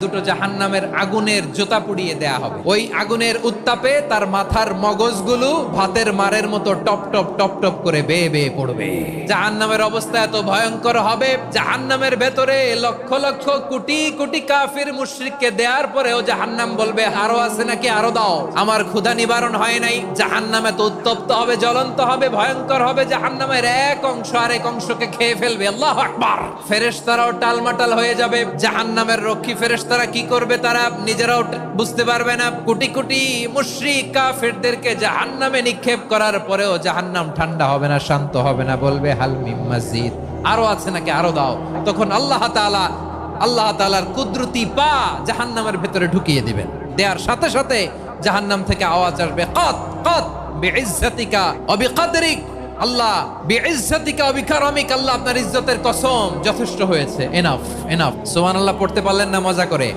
দুটো জাহান্নামের আগুনের জোতা পুড়িয়ে দেয়া হবে। ওই আগুনের উত্তাপে তার মাথার মগজগুলো ভাতের মারের মতো টপ টপ টপ টপ করে বেয়ে বেয়ে পড়বে। জাহান্নামের অবস্থা এত ভয়ঙ্কর হবে, জাহান্নামের ভেতরে লক্ষ লক্ষ কোটি কোটি কাফির মুশরিককে দেওয়ার পরেও জাহান্নাম বলবে আরো আছে নাকি, আরো দাও, আমার ক্ষুধা নিবারণ হয় নাই। জাহান্নাম এত উত্তপ্ত হবে, জ্বলন্ত হবে, ভয়ঙ্কর হবে, জাহান্নামের এক অংশ আরেক অংশকে খেয়ে ফেলবে। আল্লাহু আকবার। ফেরেশতারাও টালমাটাল হয়ে যাবে। জাহান্নামের রক্ষী ফেরেশতারা কি করবে তারা নিজেরাও বুঝতে পারবে না। কোটি কোটি মুশরিক কাফেরদেরকে জাহান্নামে নিক্ষেপ করার পরেও জাহান্নাম ঠান্ডা হবে না, শান্ত হবে না, বলবে হাল মিন মাজিদ, আরো আছে নাকি, আরো দাও। তখন আল্লাহ তাআলার কুদরতি পা জাহান্নামের ভেতরে ঢুকিয়ে দিবেন। দেওয়ার সাথে সাথে জাহান্নাম থেকে আওয়াজ আসবে, কত কত বিইজ্জাতিকা ওয়া বিকদরিক, আল্লাহ বিইজ্জাতিকা ওয়া বিকারামিক, আল্লাহ আপনার ইজ্জতের কসম, যথেষ্ট হয়েছে, এনাফ এনাফ। সুবহানাল্লাহ পড়তে পারলেন না মজা করে?